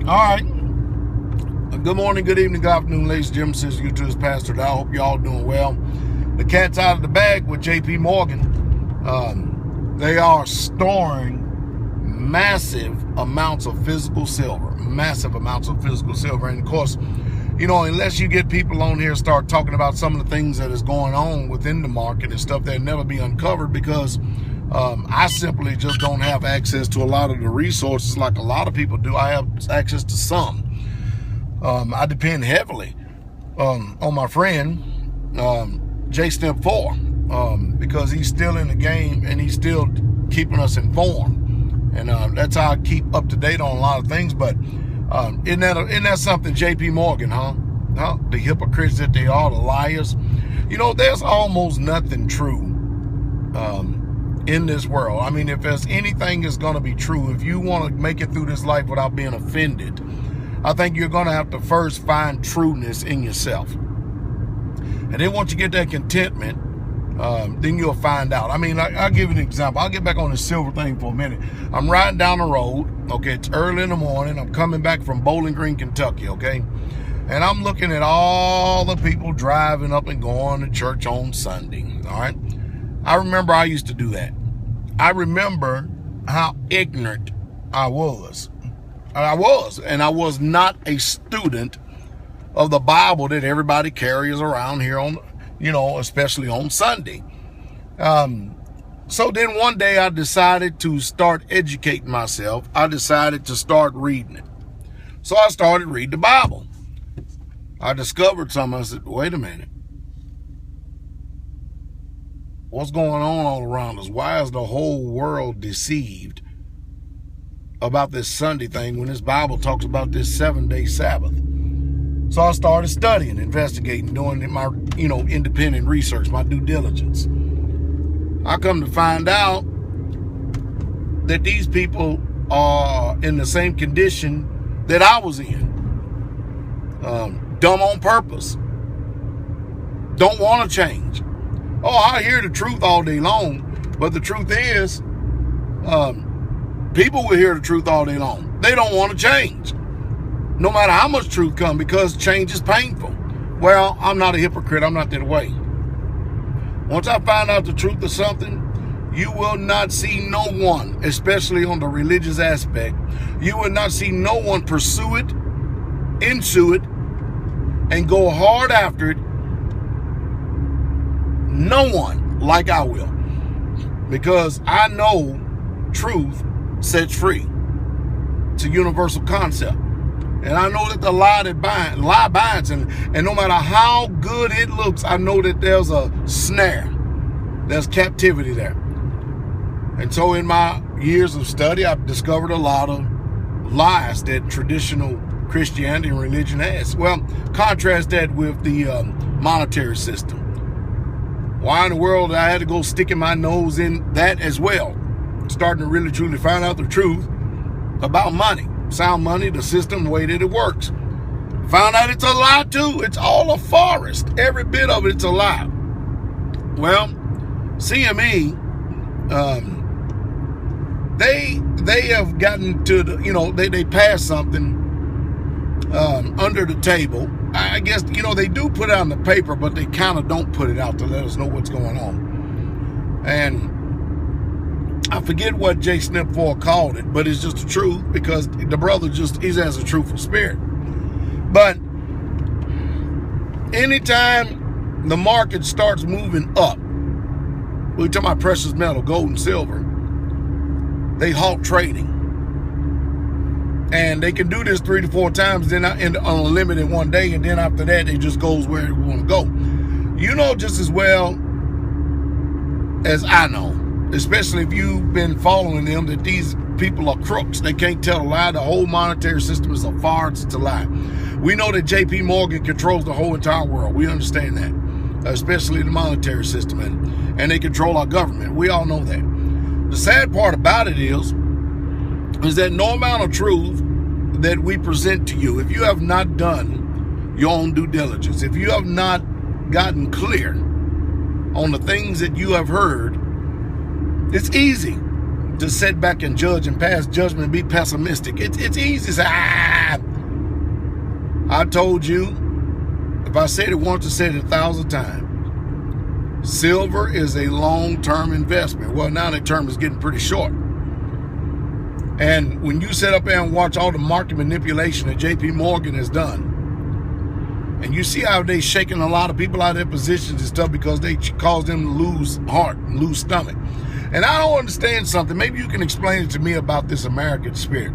All right. Good morning, good evening, good afternoon, ladies and gentlemen. Since you to this pastor, I hope y'all doing well. The cat's out of the bag with J.P. Morgan. They are storing massive amounts of physical silver. And of course, unless you get people on here start talking about some of the things that is going on within the market and stuff that never be uncovered, because I simply just don't have access to a lot of the resources like a lot of people do. I have access to some. I depend heavily on my friend J Step 4 because he's still in the game and he's still keeping us informed, and that's how I keep up to date on a lot of things. But isn't that something? JP Morgan, huh? The hypocrites that they are, the liars. There's almost nothing true in this world. I mean, if there's anything that's going to be true, if you want to make it through this life without being offended, I think you're going to have to first find trueness in yourself. And then once you get that contentment, then you'll find out. I mean, I'll give you an example. I'll get back on the silver thing for a minute. I'm riding down the road. Okay, it's early in the morning. I'm coming back from Bowling Green, Kentucky, okay? And I'm looking at all the people driving up and going to church on Sunday, all right? I remember I used to do that. I remember how ignorant I was. And I was not a student of the Bible that everybody carries around here on, especially on Sunday. So then one day I decided to start educating myself. I decided to start reading it. So I started reading the Bible. I discovered something. I said, wait a minute. What's going on all around us? Why is the whole world deceived about this Sunday thing when this Bible talks about this 7-day Sabbath? So I started studying, investigating, doing my, independent research, my due diligence. I come to find out that these people are in the same condition that I was in. Dumb on purpose. Don't want to change. Oh, I hear the truth all day long, but the truth is, people will hear the truth all day long. They don't want to change, no matter how much truth comes, because change is painful. Well, I'm not a hypocrite. I'm not that way. Once I find out the truth of something, you will not see no one, especially on the religious aspect, you will not see no one pursue it, ensue it, and go hard after it. No one like I will, because I know truth sets free. It's a universal concept. And I know that the lie binds, and no matter how good it looks, I know that there's a snare. There's captivity there. And so in my years of study, I've discovered a lot of lies that traditional Christianity and religion has. Well, contrast that with the monetary system. Why in the world I had to go sticking my nose in that as well? Starting to really truly find out the truth about money. Sound money, the system, the way that it works. Found out it's a lie too. It's all a forest. Every bit of it's a lie. Well, CME, they have gotten to the, they passed something under the table. I guess, they do put it on the paper, but they kind of don't put it out to let us know what's going on. And I forget what J Snip 4 called it, but it's just the truth, because the brother he has a truthful spirit. But anytime the market starts moving up, we talk about precious metal, gold and silver, they halt trading. And they can do this 3 to 4 times, then on a limit in one day, and then after that, it just goes where it want to go. You know just as well as I know, especially if you've been following them, that these people are crooks. They can't tell a lie. The whole monetary system is a farce. It's a lie. We know that J.P. Morgan controls the whole entire world. We understand that, especially the monetary system, and they control our government. We all know that. The sad part about it is that no amount of truth that we present to you, if you have not done your own due diligence, if you have not gotten clear on the things that you have heard, it's easy to sit back and judge and pass judgment and be pessimistic. It's easy to say, I told you. If I said it once, I said it 1,000 times. Silver is a long-term investment. Well, now that term is getting pretty short. And when you sit up there and watch all the market manipulation that JP Morgan has done, and you see how they shaking a lot of people out of their positions and stuff because they cause them to lose heart and lose stomach. And I don't understand something. Maybe you can explain it to me about this American spirit.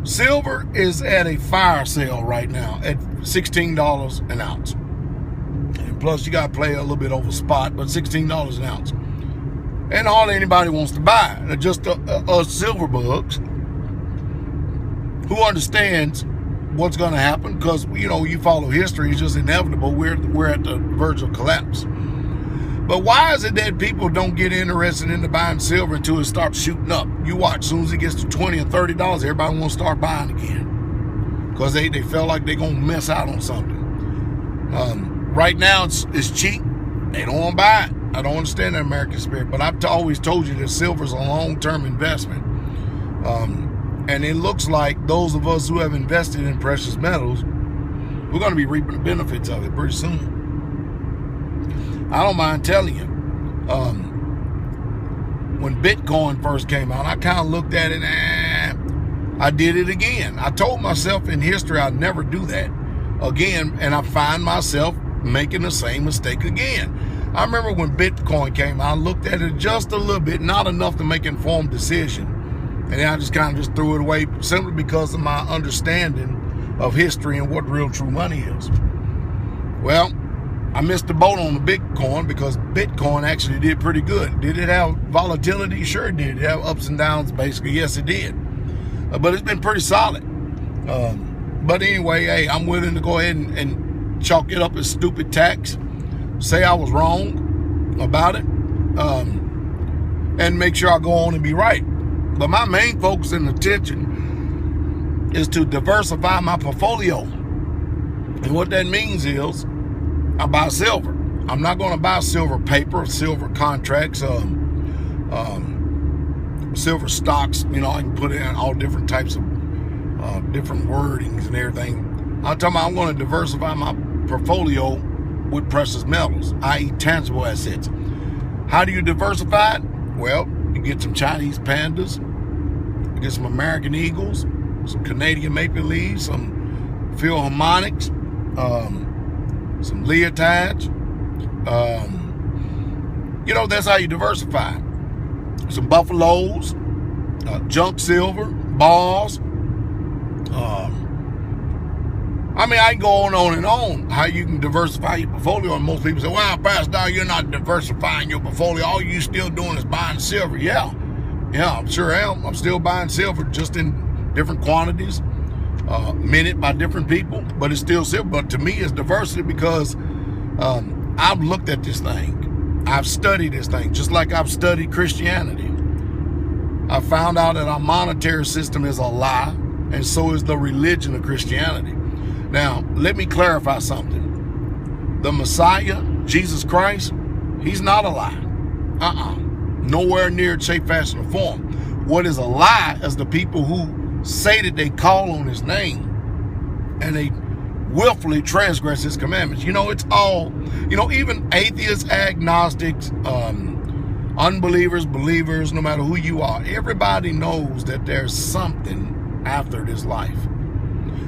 Silver is at a fire sale right now at $16 an ounce. And plus, you got to play a little bit over spot, but $16 an ounce. And hardly anybody wants to buy it. They're just us silver bugs who understands what's going to happen because, you know, you follow history. It's just inevitable. We're at the verge of collapse. But why is it that people don't get interested into buying silver until it starts shooting up? You watch, as soon as it gets to $20 or $30, everybody wants to start buying again because they feel like they're going to miss out on something. Right now, it's cheap. They don't want to buy it. I don't understand that American spirit, but I've always told you that silver is a long-term investment. And it looks like those of us who have invested in precious metals, we're going to be reaping the benefits of it pretty soon. I don't mind telling you, when Bitcoin first came out, I kind of looked at it and I did it again. I told myself in history I'd never do that again, and I find myself making the same mistake again. I remember when Bitcoin came out, I looked at it just a little bit, not enough to make an informed decision. And then I just kind of just threw it away simply because of my understanding of history and what real true money is. Well, I missed the boat on the Bitcoin because Bitcoin actually did pretty good. Did it have volatility? Sure it did. It had ups and downs, basically. Yes, it did. But it's been pretty solid. But anyway, hey, I'm willing to go ahead and chalk it up as stupid tax. Say I was wrong about it. And make sure I go on and be right. But my main focus and attention is to diversify my portfolio. And what that means is I buy silver. I'm not going to buy silver paper, silver contracts, silver stocks. You know, I can put in all different types of different wordings and everything. I'm talking about I'm going to diversify my portfolio with precious metals, i.e. tangible assets. How do you diversify it? Well, you get some Chinese pandas, you get some American eagles, some Canadian maple leaves, some Philharmonics, some leotards. You know, that's how you diversify. Some buffaloes, junk silver, balls. I mean, I can go on and on how you can diversify your portfolio. And most people say, well, Pastor Dow, you're not diversifying your portfolio. All you still doing is buying silver. Yeah, I sure am. I'm still buying silver just in different quantities, minute by different people. But it's still silver. But to me, it's diversity because I've looked at this thing. I've studied this thing, just like I've studied Christianity. I found out that our monetary system is a lie, and so is the religion of Christianity. Now, let me clarify something. The Messiah, Jesus Christ, he's not a lie. Nowhere near shape, fashion, or form. What is a lie is the people who say that they call on his name and they willfully transgress his commandments. You know, it's all, you know, even atheists, agnostics, unbelievers, believers, no matter who you are, everybody knows that there's something after this life.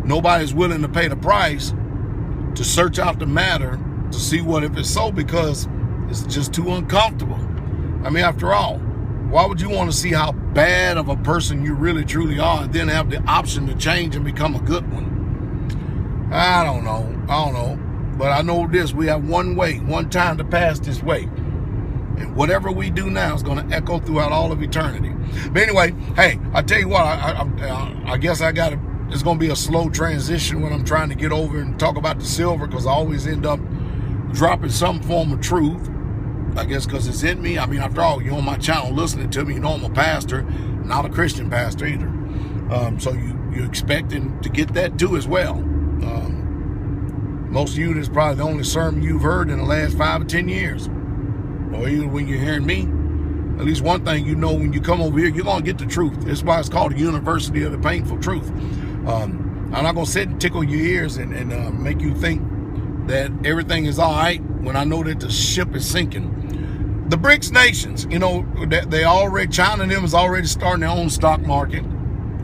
Nobody's willing to pay the price to search out the matter to see what if it's so, because it's just too uncomfortable. I mean, after all, why would you want to see how bad of a person you really truly are and then have the option to change and become a good one? I don't know. But I know this, we have one way, one time to pass this way. And whatever we do now is going to echo throughout all of eternity. But anyway, hey, I tell you what, I guess it's going to be a slow transition when I'm trying to get over and talk about the silver, because I always end up dropping some form of truth. I guess because it's in me. I mean, after all, you're on my channel listening to me. You know I'm a pastor, not a Christian pastor either. So you're expecting to get that too as well. Most of you, this is probably the only sermon you've heard in the last 5 or 10 years. Or even when you're hearing me. At least one thing you know, when you come over here, you're going to get the truth. That's why it's called the University of the Painful Truth. I'm not going to sit and tickle your ears and make you think that everything is all right when I know that the ship is sinking. The BRICS nations, you know, they already, China and them is already starting their own stock market.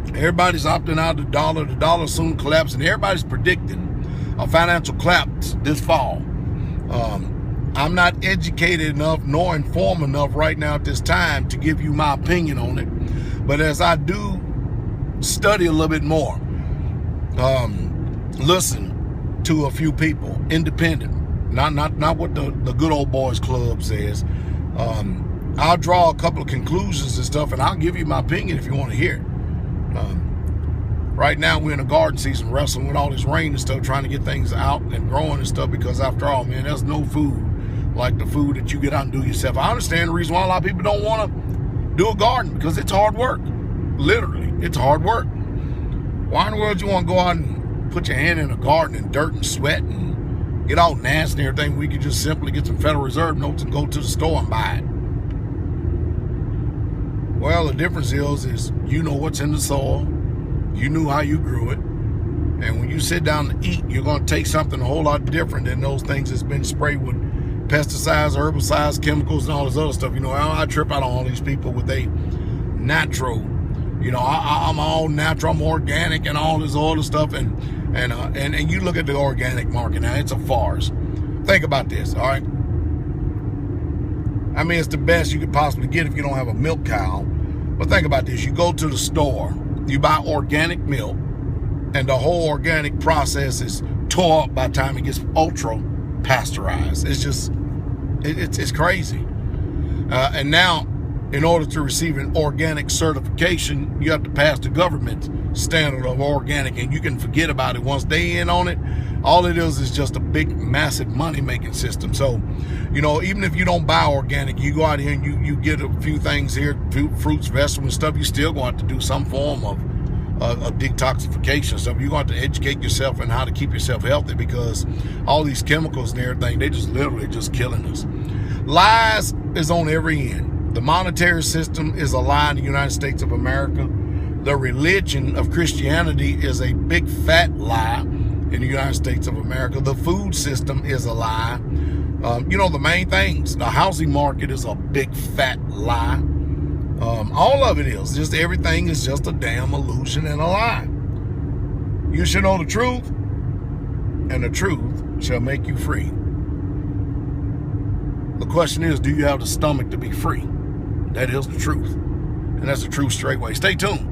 Everybody's opting out of the dollar. The dollar soon collapsing. Everybody's predicting a financial collapse this fall. I'm not educated enough nor informed enough right now at this time to give you my opinion on it. But as I do study a little bit more, listen to a few people, independent, not what the good old boys club says. I'll draw a couple of conclusions and stuff, and I'll give you my opinion if you want to hear it. Right now we're in a garden season, wrestling with all this rain and stuff, trying to get things out and growing and stuff, because after all, man, there's no food like the food that you get out and do yourself. I understand the reason why a lot of people don't want to do a garden, because it's hard work. Literally, it's hard work. Why in the world you want to go out and put your hand in a garden in dirt and sweat and get all nasty and everything? We could just simply get some Federal Reserve notes and go to the store and buy it. Well, the difference is you know what's in the soil. You knew how you grew it. And when you sit down to eat, you're going to take something a whole lot different than those things that's been sprayed with pesticides, herbicides, chemicals, and all this other stuff. You know, I trip out on all these people with they natural, you know, I'm all natural, I'm organic and all this other stuff. And you look at the organic market now, it's a farce. Think about this, all right? I mean, it's the best you could possibly get if you don't have a milk cow. But think about this. You go to the store, you buy organic milk, and the whole organic process is tore up by the time it gets ultra pasteurized. It's just, it's crazy. And now, in order to receive an organic certification, you have to pass the government standard of organic, and you can forget about it once they in on it. All it is just a big, massive money-making system. So, you know, even if you don't buy organic, you go out here and you get a few things here, fruits, vegetables, stuff, you still going to have to do some form of detoxification stuff. You're going to have to educate yourself on how to keep yourself healthy, because all these chemicals and everything, they just literally just killing us. Lies is on every end. The monetary system is a lie in the United States of America. The religion of Christianity is a big fat lie in the United States of America. The food system is a lie. You know, the main things. The housing market is a big fat lie. All of it is. Just everything is just a damn illusion and a lie. You should know the truth, and the truth shall make you free. The question is, do you have the stomach to be free? That is the truth. And that's the truth straightway. Stay tuned.